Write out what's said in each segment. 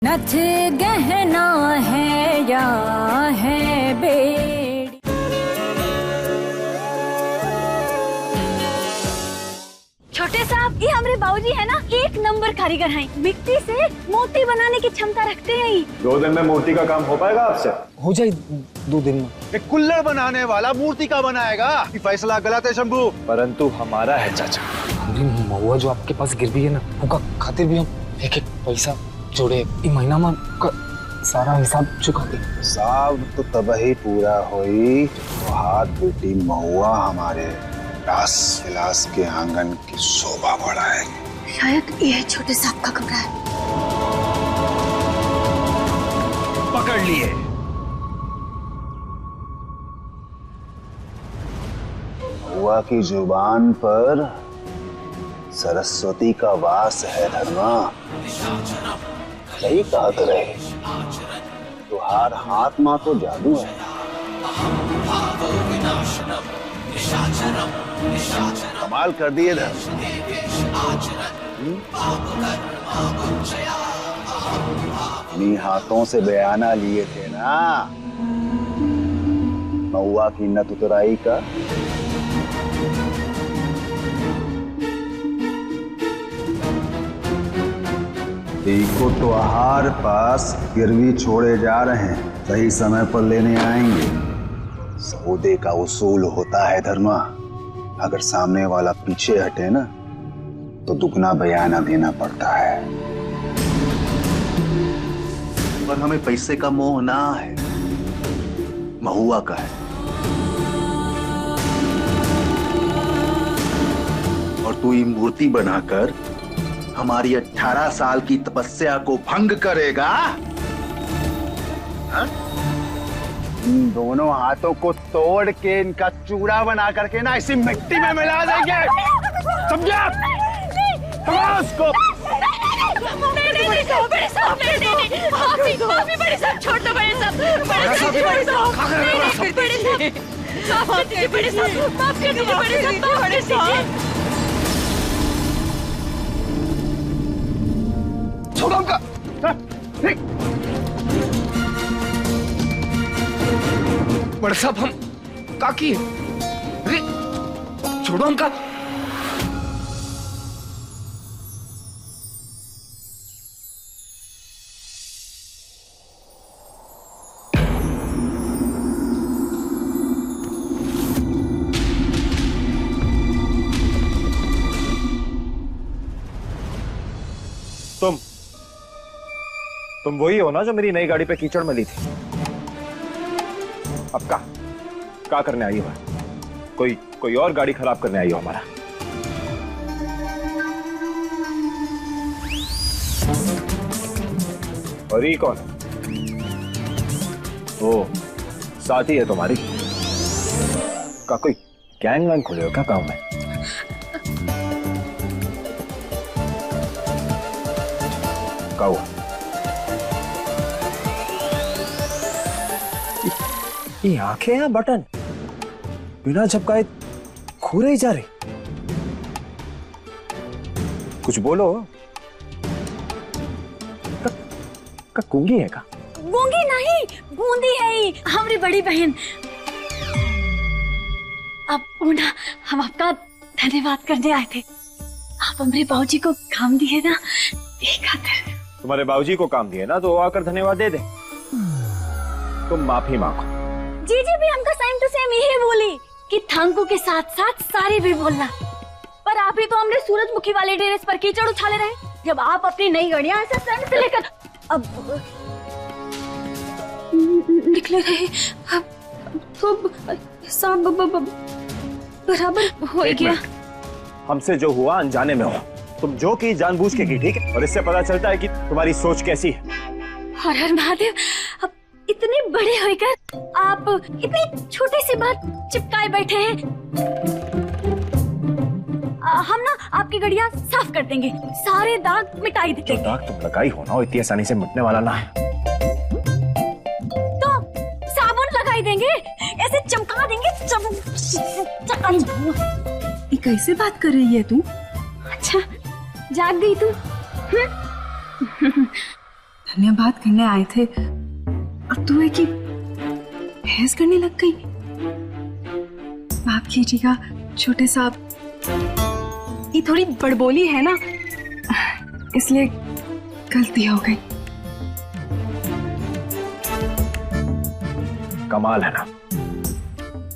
नथ गहना है या है बेड़ी। छोटे साहब, ये हमारे बाबूजी है ना, एक नंबर कारीगर हैं। मिट्टी से मोती बनाने की क्षमता रखते हैं। 2 दिन में मूर्ति का काम हो पाएगा आपसे? हो जाए 2 दिन में। एक कुल्लड़ बनाने वाला मूर्ति का बनाएगा। ये फैसला गलत है शंभू। परंतु हमारा है चाचा। हमारी महुआ जो आपके पास गिर भी है ना, उनका खातिर भी हम एक एक पैसा जोड़े ई महीना में सारा हिसाब चुका दे। हिसाब तो तब ही पूरा होई तो हाथ बेटी महुआ हमारे दास विलास के आंगन की शोभा बढ़ाएगी। शायद ये छोटे साहब का कमरा है। पकड़ लिए। महुआ की जुबान पर सरस्वती का वास है धर्मा। सही कहा रहे, तुहार हाथ मां तो जादू है। कमाल कर दिए धर्म। इन्हीं हाथों से बयाना लिए थे ना महुआ की नत उतराई का। देखो तो आहार पास गिरवी छोड़े जा रहे हैं, सही समय पर लेने आएंगे। सौदे का उसूल होता है धर्मा, अगर सामने वाला पीछे हटे ना तो दुगना बयाना देना पड़ता है। पर हमें पैसे का मोह ना है, महुआ का है। और तू ये मूर्ति बनाकर हमारी 18 साल की तपस्या को भंग करेगा। इन दोनों हाथों को तोड़ के इनका चूड़ा बना करके ना इसी मिट्टी में मिला देंगे, समझा? उसको छोड़ो उनका। बड़े साहब, हम काकी अरे छोड़ो उनका। तुम वही हो ना जो मेरी नई गाड़ी पे कीचड़ में ली थी? अब क्या करने आई हो? कोई और गाड़ी खराब करने आई हो हमारा? और ये कौन है? ओ, साथी है तुम्हारी? का कोई गैंग वैंग खोले हो क्या गाँव में? क्या हुआ? ये आंखें या बटन बिना झपकाए घूरे ही जा रहे। कुछ बोलो। का गूंगी है का? गूंगी नहीं, बूंदी है ही, हमारी बड़ी बहन। अब ऊना, हम आपका धन्यवाद करने आए थे। आप हमारे बाबूजी को काम दिए ना, एक खातिर। तुम्हारे बाबूजी को काम दिए ना तो आकर धन्यवाद दे दे। तुम माफी मांगो। जीजी भी हमका सेम टू सेम यही बोली कि थंकू के साथ साथ सारी भी बोलना। पर आप ही तो हमने सूरजमुखी वाले टेरेस पर कीचड़ उछाले रहे जब आप अपनी नई गाड़ियां ऐसे फ्रंट से लेकर अब निकले रहे। अब तो सब बराबर हो गया। हमसे जो हुआ अनजाने में हुआ। तुम जो की जानबूझ के की, ठीक है? और इससे पता चलता है कि तुम्हारी सोच कैसी है। हर हर महादेव, अब इतने बड़े होकर आप इतनी छोटी सी बात चिपकाए बैठे हैं। हम ना आपकी गड़ियां साफ कर देंगे, सारे दाग मिटाई देंगे। जो दाग तुम लगाई हो ना वो इतनी आसानी से मिटने वाला ना है। तो साबुन लगाई देंगे, ऐसे चमका देंगे। ये कैसे बात कर रही है तू? अच्छा, जाग गई तू? धन्यवाद करने आए थे और तू है कि बहस करने लग गई। माफ कीजिएगा छोटे साहब, ये थोड़ी बड़बोली है ना, इसलिए गलती हो गई। कमाल है ना,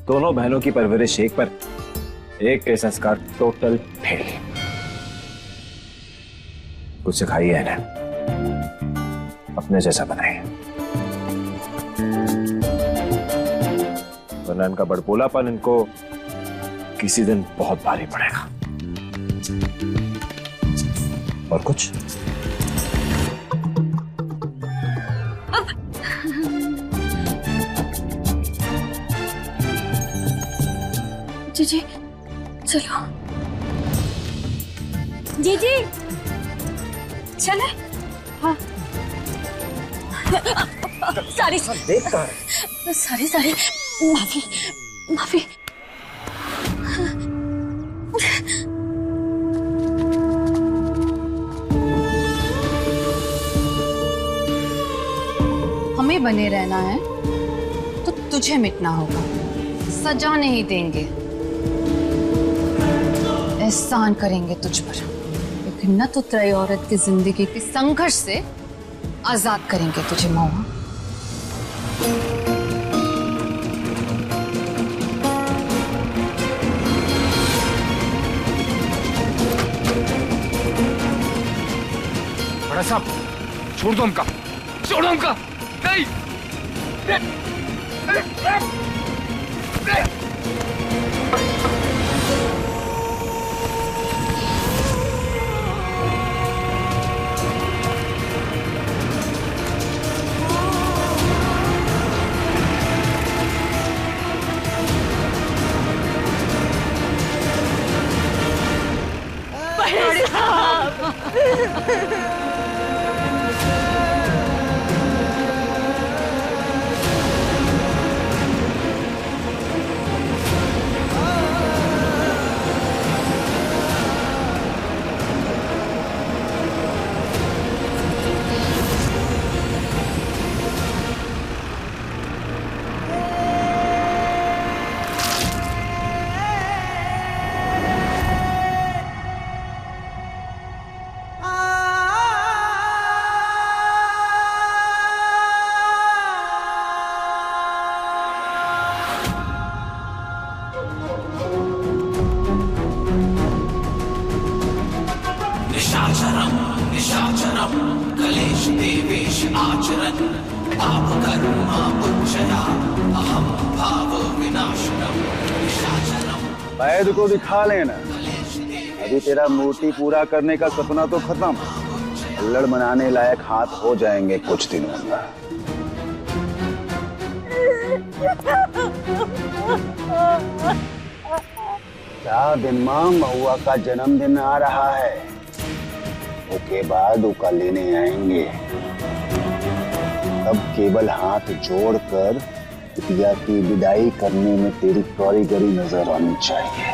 दोनों बहनों की परवरिश एक पर, एक के संस्कार टोटल फेल। कुछ सिखाइए इन्हें, अपने जैसा बनाइए, वरना इनका बड़बोलापन इनको किसी दिन बहुत भारी पड़ेगा। और कुछ जीजी चलो, जीजी चले। हाँ सारी सारी माफी माफी। हमें बने रहना है तो तुझे मिटना होगा, सजा नहीं देंगे, एहसान करेंगे तुझ पर, लेकिन न तो त्रय औरत की जिंदगी के संघर्ष से आजाद करेंगे तुझे महुआ। बड़ा साहब छोड़ दो हमका, छोड़ो हमका, नहीं। वैद को दिखा लेना, अभी तेरा मूर्ति पूरा करने का सपना तो खत्म, अल्लड़ मनाने लायक हाथ हो जाएंगे कुछ दिनों में। क्या दिन मां महुआ का जन्मदिन आ रहा है, उसके बाद उका लेने आएंगे, तब केवल हाथ जोड़कर बिटिया की विदाई करने में तेरी कारीगरी नजर आनी चाहिए,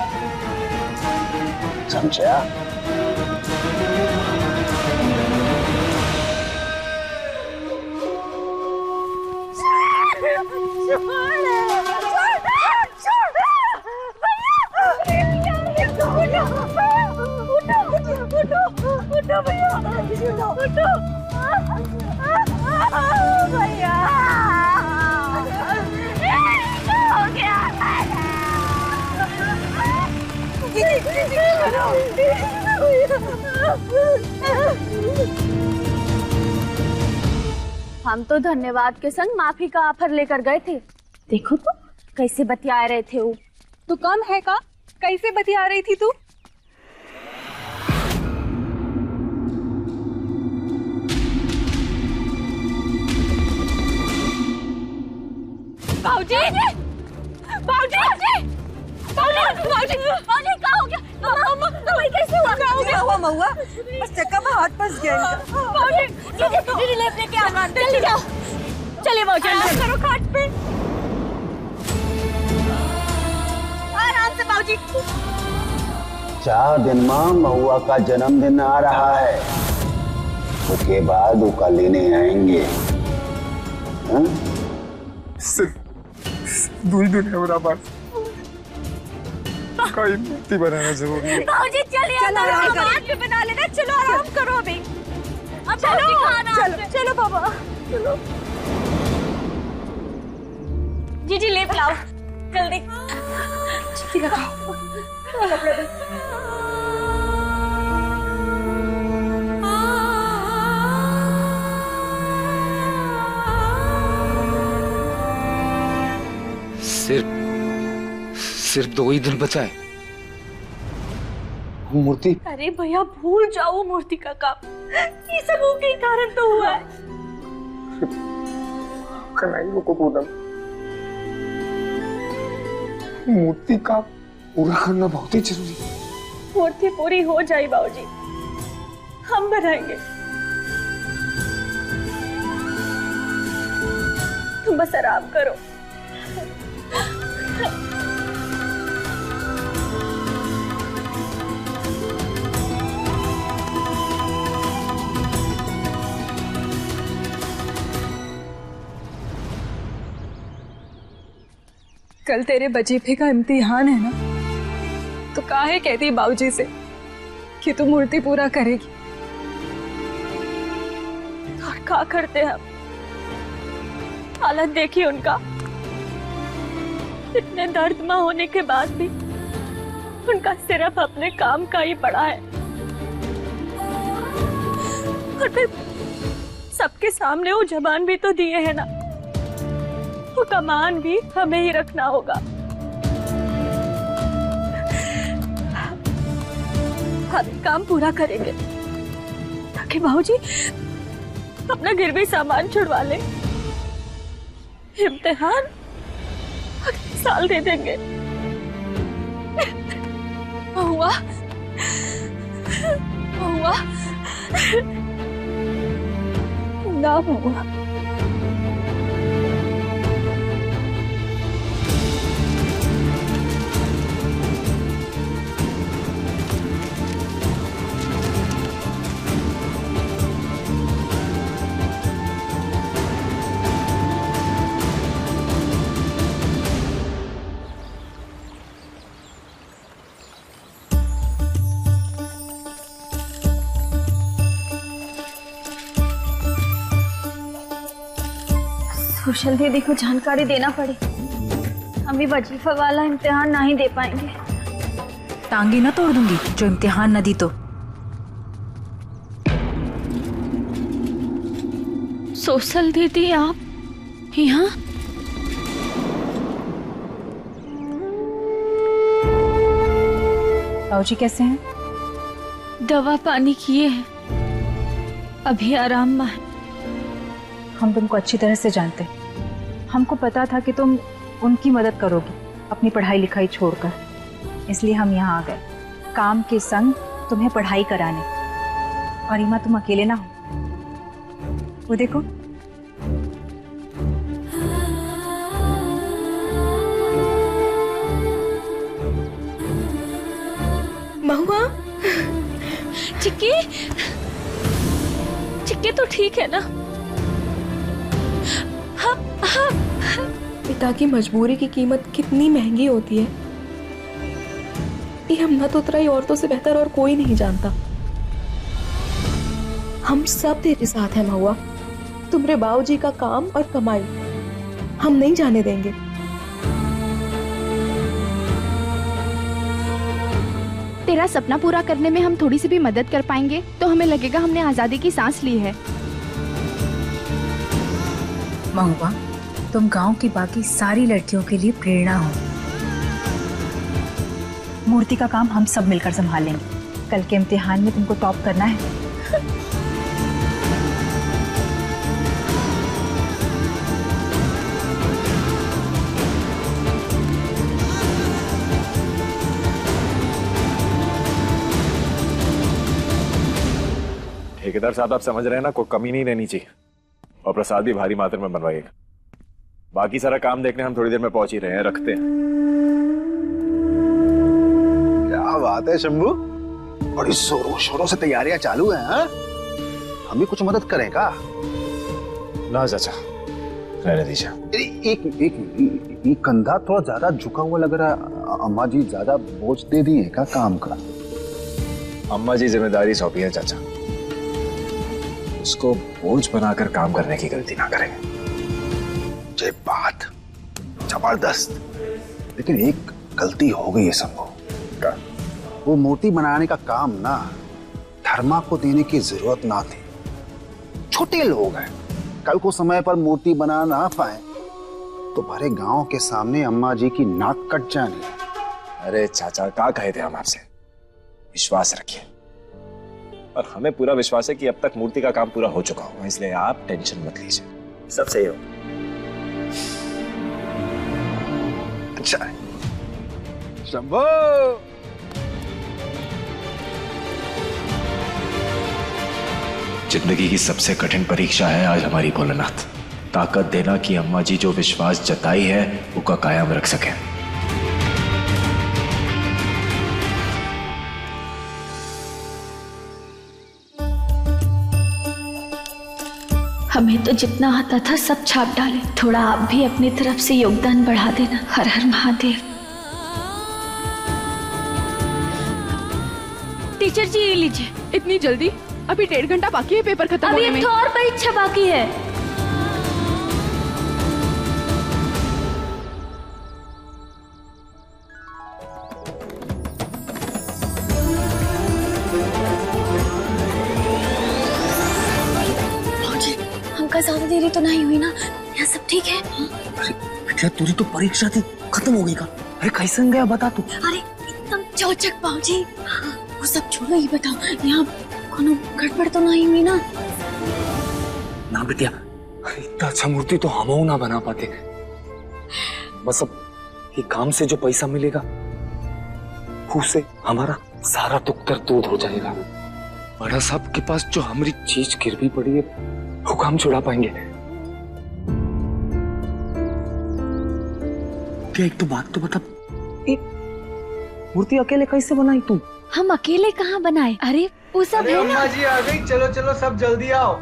समझा? हम तो धन्यवाद के संग माफी का ऑफर लेकर गए थे, देखो तो कैसे बतिया रहे थे वो। तू कम है का, कैसे बतिया रही थी तू? बाऊजी, बाऊजी, बाऊजी, बाऊजी, बाऊजी, क्या हो गया? मम्मा, कैसे हुआ? क्या हुआ महुआ? बस चक्का में हाथ फंस गया इनका। बाऊजी, दीदी लेने के आना, जल्दी जाओ। चलिए बाऊजी, आराम करो खाट पे। आराम से बाऊजी। 4 दिन मां महुआ का जन्मदिन आ रहा है, उसके बाद उका लेने आएंगे। हाँ? दूर है पास कोई मूर्ति बनाना जरूरी है। बाबूजी चलिए बाद में बना लेना। चलो आराम करो अभी। अब चलो चलो बाबा चलो। जी ले लाओ जल्दी। चिट्ठी लगाओ कपड़े दो। सिर्फ 2 ही दिन बचा है। मूर्ति, अरे भैया भूल जाओ मूर्ति का काम। ये सब के कारण तो हुआ है। कन्हैया को पूनम, मूर्ति का पूरा करना बहुत ही जरूरी है। मूर्ति पूरी हो जाए बाबूजी, हम बनाएंगे। तुम बस आराम करो। कल तेरे वजीफे का इम्तिहान है ना, तो काहे कहती बाबूजी से कि तू मूर्ति पूरा करेगी। और क्या करते हैं हम, हालत देखी उनका। इतने दर्द में होने के बाद भी उनका सिर्फ अपने काम का ही पड़ा है। और फिर सबके सामने वो जबान भी तो दिए है ना, वो कमान भी हमें ही रखना होगा। हम काम पूरा करेंगे ताकि बाबूजी अपना गिरवी सामान छुड़वा ले। इम्तिहान अगले साल दे देंगे। हुआ हुआ ना हुआ। सोशल दीदी को जानकारी देना पड़ी। हम भी वजीफा वाला इम्तिहान नहीं दे पाएंगे। टांगे ना तोड़ दूंगी जो इम्तिहान न दी तो। सोशल दीदी आप यहाँ? बाबूजी कैसे हैं? दवा पानी किए हैं, अभी आराम में है। हम तुमको अच्छी तरह से जानते हैं। हमको पता था कि तुम उनकी मदद करोगी अपनी पढ़ाई लिखाई छोड़कर, इसलिए हम यहाँ आ गए काम के संग तुम्हें पढ़ाई कराने। और रीमा तुम अकेले ना हो, वो देखो महुआ। चिक्की चिक्की तो ठीक है ना? पिता की मजबूरी की कीमत कितनी महंगी होती है, ये हम न तो उतराई औरतों से बेहतर और कोई नहीं जानता। हम सब तेरे साथ हैं महुआ। तुम्हारे बाबूजी का काम और कमाई हम नहीं जाने देंगे। तेरा सपना पूरा करने में हम थोड़ी सी भी मदद कर पाएंगे तो हमें लगेगा हमने आजादी की सांस ली है। महुआ, तुम गांव की बाकी सारी लड़कियों के लिए प्रेरणा हो। मूर्ति का काम हम सब मिलकर संभालेंगे। कल के इम्तिहान में तुमको टॉप करना है। ठेकेदार साहब, आप समझ रहे हैं ना, कोई कमी नहीं रहनी चाहिए। और प्रसाद भी भारी मात्रा में बनवाइएगा। बाकी सारा काम देखने हम थोड़ी देर में पहुंच ही रहे हैं, रखते हैं। क्या बात है शंभू, बड़ी जोरों शोरों से तैयारियां चालू हैं। हाँ? हम भी कुछ मदद करें का? ना चाचा, रहने दीजिए। एक कंधा थोड़ा ज्यादा झुका हुआ लग रहा है। अम्मा जी ज्यादा बोझ दे दिए का काम का? अम्मा जी जिम्मेदारी सौंपी है चाचा, उसको बोझ बनाकर काम करने की गलती ना करेंगे। ये बात जबरदस्त, लेकिन एक गलती हो गई है शंभू। वो मूर्ति बनाने का काम ना धर्मा को देने की जरूरत ना थी। छोटे लोग हैं, कल को समय पर मूर्ति बना ना पाए तो भरे गांव के सामने अम्मा जी की नाक कट जानी। अरे चाचा, क्या कहे थे हम आपसे? विश्वास रखिए, और हमें पूरा विश्वास है कि अब तक मूर्ति का काम पूरा हो चुका होगा, इसलिए आप टेंशन मत लीजिए, सब सही हो। अच्छा शंभू, जिंदगी की सबसे कठिन परीक्षा है आज हमारी भोलेनाथ। ताकत देना कि अम्मा जी जो विश्वास जताई है वो का कायम रख सके। हमें तो जितना आता था सब छाप डाले, थोड़ा आप भी अपनी तरफ से योगदान बढ़ा देना। हर हर महादेव। टीचर जी ये लीजिए। इतनी जल्दी? अभी 1.5 घंटा बाकी है पेपर खत्म होने में। अभी एक तो और परीक्षा बाकी है। हमका ज्यादा देरी तो नहीं हुई ना? यहाँ सब ठीक है? अरे बेटा, तुझे तो परीक्षा थी, खत्म हो गई का? अरे कैसे गया बता तू। अरे एकदम चौचक बाबूजी। वो सब छोड़ो, ये बताओ यहाँ कोनो गड़बड़ तो नहीं हुई ना? ना बिटिया, इतना अच्छा मूर्ति तो हम ना बना पाते। बस अब ये काम से जो पैसा मिलेगा उससे हमारा सारा दुख दर्द दूर हो जाएगा। बड़ा साहब के पास जो हमारी चीज गिरवी पड़ी है वो काम छुड़ा पाएंगे क्या? एक तो बात तो बता, मूर्ति अकेले कैसे बनाई तू? हम अकेले कहाँ बनाए? अरे वो सब है ना। अम्मा जी आ गई, चलो चलो सब जल्दी आओ।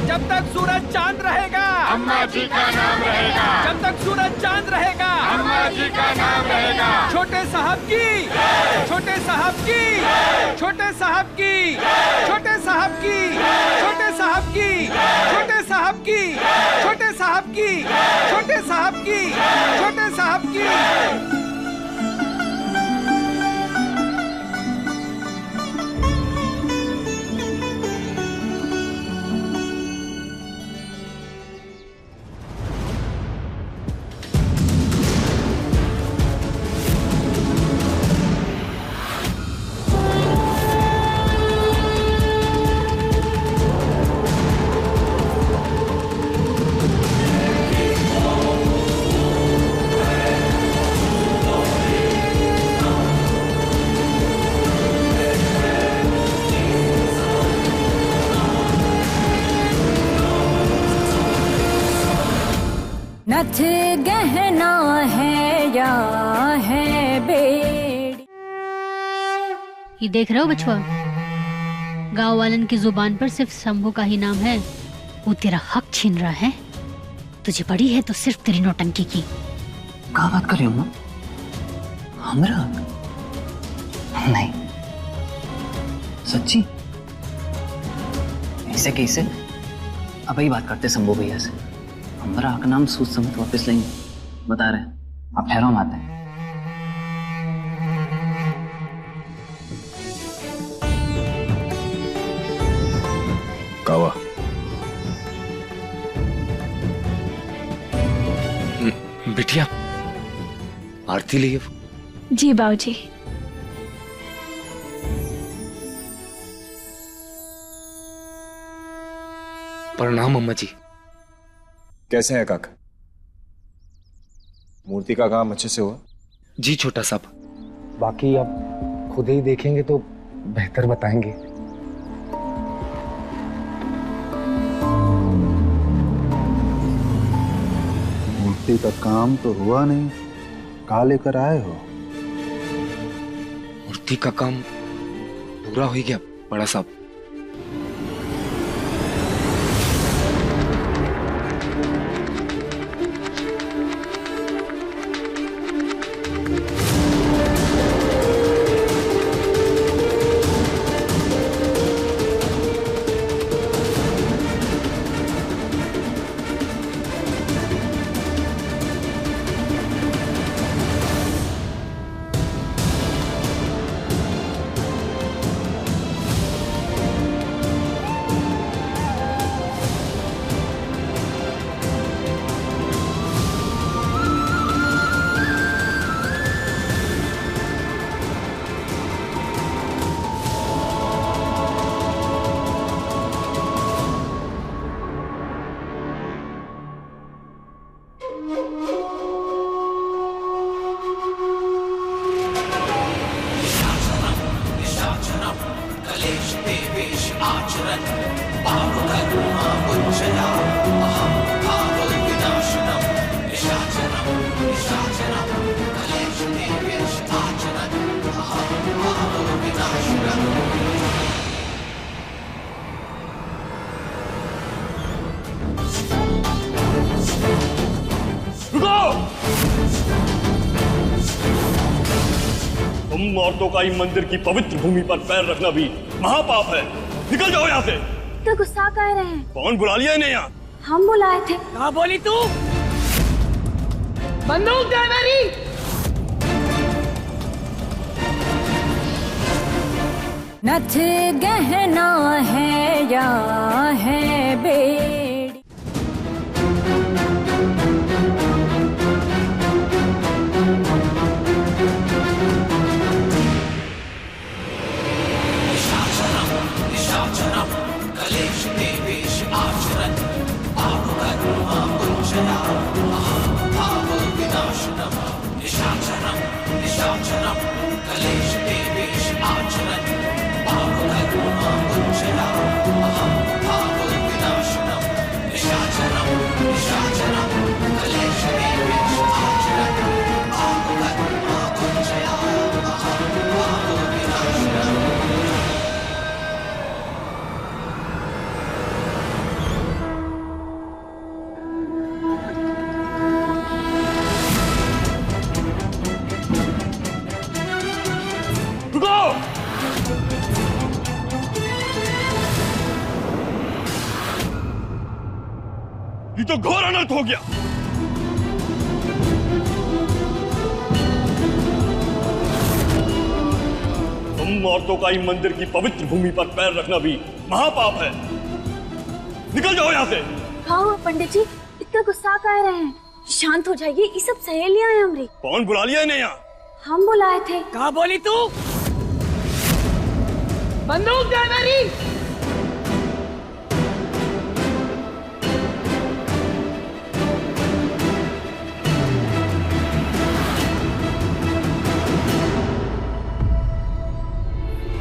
जब तक सूरज चांद रहेगा अम्मा जी का नाम रहेगा। जब तक सूरज चांद रहेगा अम्मा जी का नाम रहेगा। छोटे साहब की, छोटे साहब की, छोटे साहब की, छोटे साहब की, छोटे साहब की, छोटे साहब की, छोटे साहब की, छोटे साहब की, छोटे साहब की। नथ गहना है या है बेड़ी। ये देख रहे हो बचवा, गांव वालन की जुबान पर सिर्फ शंभू का ही नाम है। वो तेरा हक छीन रहा है। तुझे पड़ी है तो सिर्फ तेरी नौटंकी की। क्या बात कर रही हो? हमरा? नहीं, सच्ची? ऐसे कैसे? अब ही बात करते शंभू भैया से। हमारा हक नाम सूद समेत वापस लेंगे, बता रहे हैं। आप ठहरो, हम आते हैं। कावा बिटिया, आरती लिए। जी बाबूजी। प्रणाम अम्मा जी। कैसे हैं काका? मूर्ति का काम अच्छे से हुआ? जी छोटा साहब, बाकी आप खुद ही देखेंगे तो बेहतर बताएंगे। मूर्ति का काम तो हुआ नहीं, कहाँ लेकर आए हो? मूर्ति का काम पूरा हो गया बड़ा साहब। तुम औरतों का ही मंदिर की पवित्र भूमि पर पैर रखना भी महापाप है। निकल जाओ यहाँ से। तो गुस्सा कर रहे हैं? कौन बुला लिया इन्हें यहाँ? हम बुलाए थे। कहाँ बोली तू? बंदूक दे मेरी। नथ गहना है या है बेड़ी। ये तो घोर अनर्थ हो गया। तुम औरतों का ही मंदिर की पवित्र भूमि पर पैर रखना भी महापाप है। निकल जाओ यहाँ से। हाँ पंडित जी, इतना गुस्सा कर रहे हैं? शांत हो जाइए, ये सब सहेलियां हैं हमारी। कौन बुला लिया इन्हें यहाँ? हम बुलाए थे। कहाँ बोली तू? बंदूक दे मेरी।